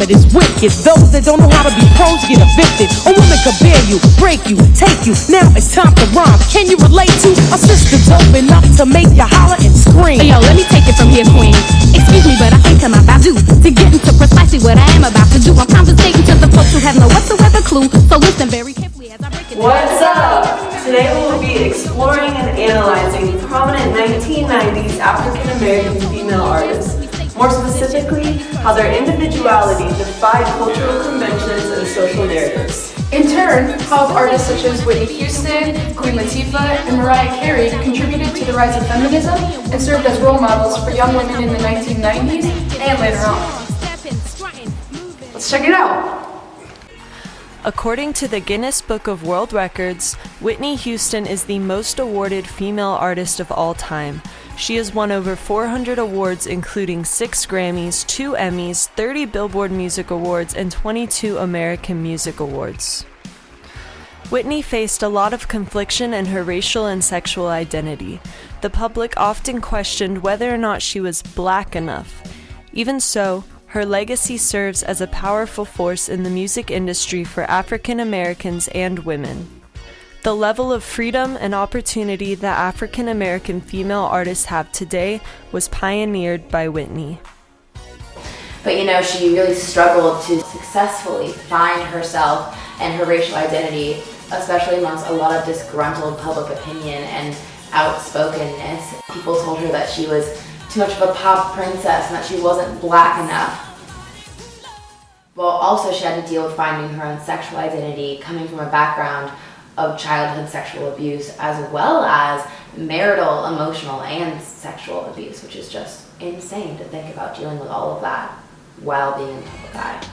spirit is wicked. Those that don't know how to be pros get evicted. A woman could bear you, break you, take you. Now it's time to rhyme. Can you relate to a sister dope enough to make you holler and scream? Hey, yo, let me take it from here, queen. Excuse me, but I think I'm about due to get into precisely what I am about to do. I'm conversating to the folks who have no whatsoever clue. So listen very carefully as I break it down. What's up? Today we will be exploring and analyzing prominent 1990s African American female artists. More specifically, how their individuality defied cultural conventions and social narratives. In turn, how artists such as Whitney Houston, Queen Latifah, and Mariah Carey contributed to the rise of feminism and served as role models for young women in the 1990s and later on. Let's check it out. According to the Guinness Book of World Records, Whitney Houston is the most awarded female artist of all time. She has won over 400 awards, including 6 Grammys, 2 Emmys, 30 Billboard Music Awards, and 22 American Music Awards. Whitney faced a lot of confliction in her racial and sexual identity. The public often questioned whether or not she was black enough. Even so, her legacy serves as a powerful force in the music industry for African Americans and women. The level of freedom and opportunity that African American female artists have today was pioneered by Whitney. But she really struggled to successfully find herself and her racial identity, especially amongst a lot of disgruntled public opinion and outspokenness. People told her that she was too much of a pop princess and that she wasn't black enough. Well, also she had to deal with finding her own sexual identity, coming from a background of childhood sexual abuse, as well as marital, emotional, and sexual abuse, which is just insane to think about dealing with all of that while being in the public eye.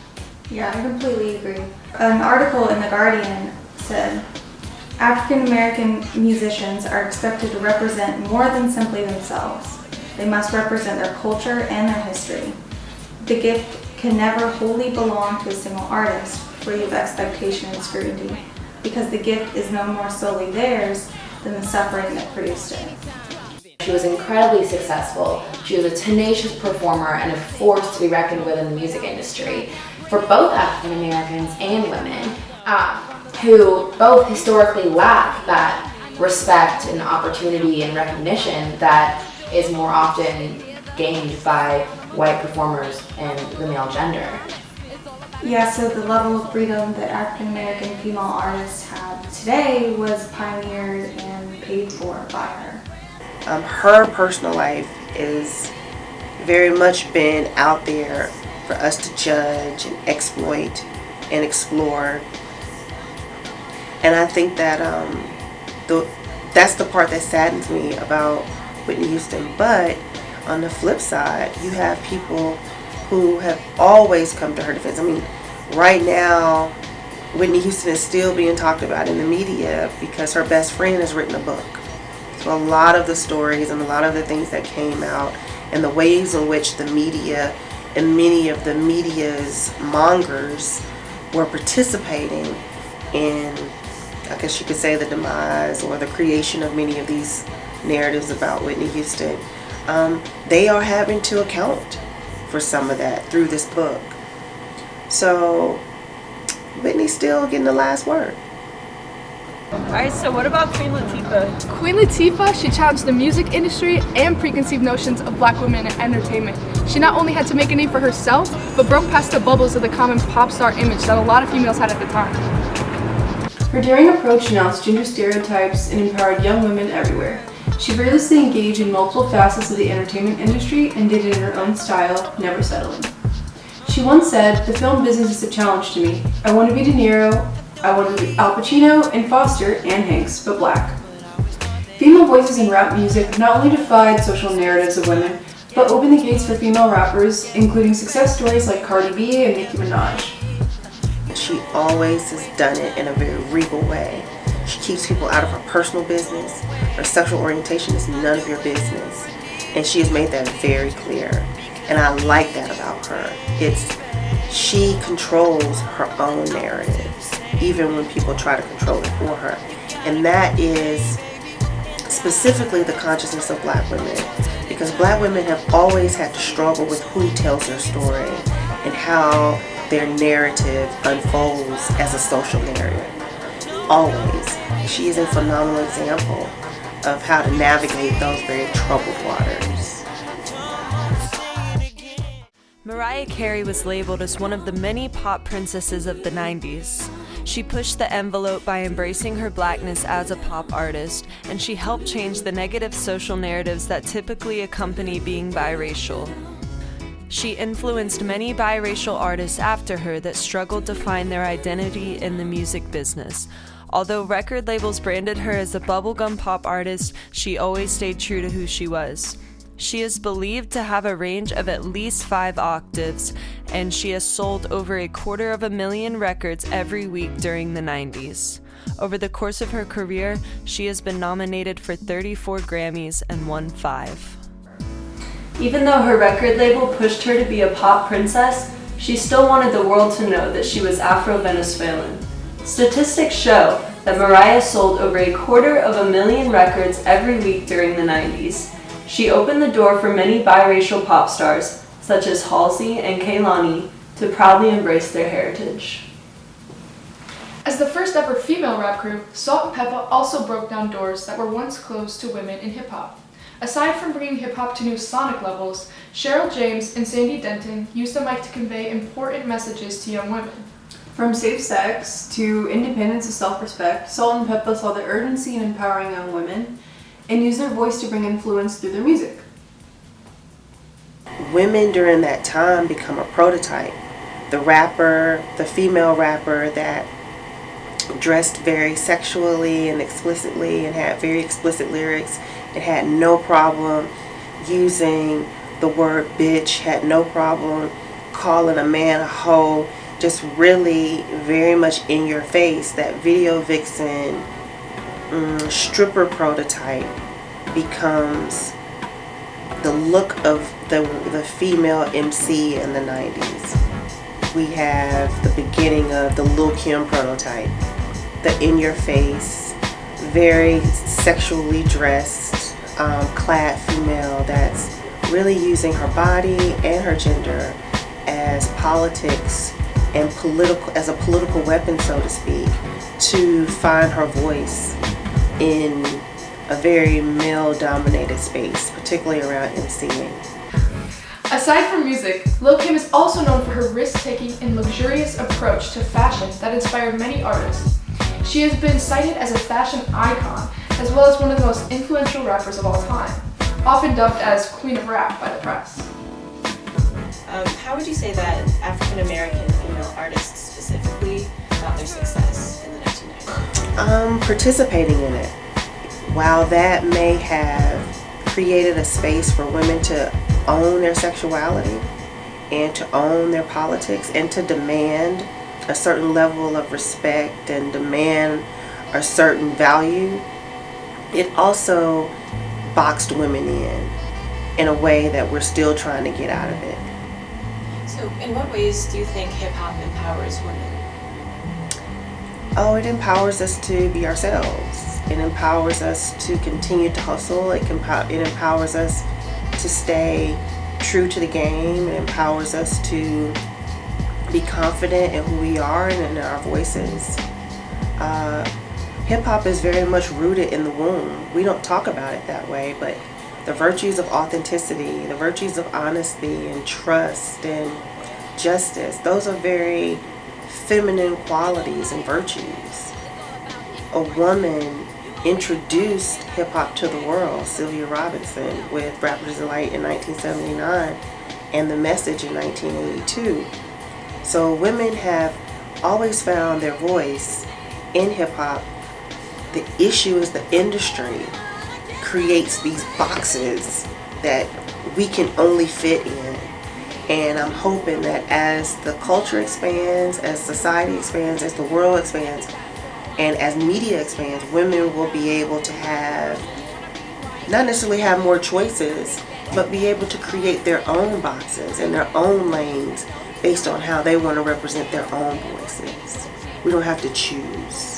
Yeah, I completely agree. An article in The Guardian said, African American musicians are expected to represent more than simply themselves. They must represent their culture and their history. The gift can never wholly belong to a single artist, free of expectation and scrutiny, because the gift is no more solely theirs than the suffering that produced it. She was incredibly successful. She was a tenacious performer and a force to be reckoned with in the music industry for both African Americans and women, who both historically lack that respect and opportunity and recognition that is more often gained by white performers and the male gender. Yeah, so the level of freedom that African American female artists have today was pioneered and paid for by her. Her personal life is very much been out there for us to judge and exploit and explore. And I think that that's the part that saddens me about Whitney Houston. But on the flip side, you have people who have always come to her defense. I mean, right now, Whitney Houston is still being talked about in the media because her best friend has written a book. So a lot of the stories and a lot of the things that came out and the ways in which the media and many of the media's mongers were participating in, I guess you could say, the demise or the creation of many of these narratives about Whitney Houston. They are having to account for some of that through this book. So Whitney's still getting the last word. Alright, so what about Queen Latifah? Queen Latifah, she challenged the music industry and preconceived notions of black women in entertainment. She not only had to make a name for herself, but broke past the bubbles of the common pop star image that a lot of females had at the time. Her daring approach denounced gender stereotypes and empowered young women everywhere. She fearlessly engaged in multiple facets of the entertainment industry and did it in her own style, never settling. She once said, "The film business is a challenge to me. I want to be De Niro, I want to be Al Pacino and Foster and Hanks, but black." Female voices in rap music not only defied social narratives of women, but opened the gates for female rappers, including success stories like Cardi B and Nicki Minaj. She always has done it in a very regal way. She keeps people out of her personal business. Her sexual orientation is none of your business. And she has made that very clear. And I like that about her. She controls her own narratives, even when people try to control it for her. And that is specifically the consciousness of black women. Because black women have always had to struggle with who tells their story and how their narrative unfolds as a social narrative. Always. She is a phenomenal example of how to navigate those very troubled waters. Mariah Carey was labeled as one of the many pop princesses of the 90s. She pushed the envelope by embracing her blackness as a pop artist, and she helped change the negative social narratives that typically accompany being biracial. She influenced many biracial artists after her that struggled to find their identity in the music business. Although record labels branded her as a bubblegum pop artist, she always stayed true to who she was. She is believed to have a range of at least 5 octaves, and she has sold over 250,000 records every week during the 90s. Over the course of her career, she has been nominated for 34 Grammys and won 5. Even though her record label pushed her to be a pop princess, she still wanted the world to know that she was Afro-Venezuelan. Statistics show that Mariah sold over 250,000 records every week during the 90s. She opened the door for many biracial pop stars, such as Halsey and Kehlani, to proudly embrace their heritage. As the first ever female rap group, Salt and Peppa also broke down doors that were once closed to women in hip-hop. Aside from bringing hip-hop to new sonic levels, Cheryl James and Sandy Denton used the mic to convey important messages to young women. From safe sex to independence and self-respect, Salt and Peppa saw the urgency in empowering young women and used their voice to bring influence through their music. Women during that time become a prototype. The female rapper that dressed very sexually and explicitly and had very explicit lyrics and had no problem using the word bitch, had no problem calling a man a hoe, just really very much in your face. That video vixen stripper prototype becomes the look of the female MC in the 90s. We have the beginning of the Lil' Kim prototype, the in-your-face, very sexually dressed, clad female that's really using her body and her gender as politics and as a political weapon, so to speak, to find her voice in a very male-dominated space, particularly around MCing. Aside from music, Lil' Kim is also known for her risk-taking and luxurious approach to fashion that inspired many artists. She has been cited as a fashion icon, as well as one of the most influential rappers of all time, often dubbed as Queen of Rap by the press. How would you say that African American female artists specifically got their success in the 1990s? Participating in it. While that may have created a space for women to own their sexuality and to own their politics and to demand a certain level of respect and demand a value, it also boxed women in a way that we're still trying to get out of it. So in what ways do you think hip-hop empowers women? Oh, it empowers us to be ourselves. It empowers us to continue to hustle. It empowers us to stay true to the game. It empowers us to be confident in who we are and in our voices. Hip-hop is very much rooted in the womb. We don't talk about it that way, but the virtues of authenticity, the virtues of honesty and trust and justice, those are very feminine qualities and virtues. A woman introduced hip-hop to the world, Sylvia Robinson, with Rapper's Delight in 1979 and The Message in 1982. So women have always found their voice in hip-hop. The issue is the industry creates these boxes that we can only fit in. And I'm hoping that as the culture expands, as society expands, as the world expands, and as media expands, women will be able to have, not necessarily have more choices, but be able to create their own boxes and their own lanes based on how they want to represent their own voices. We don't have to choose.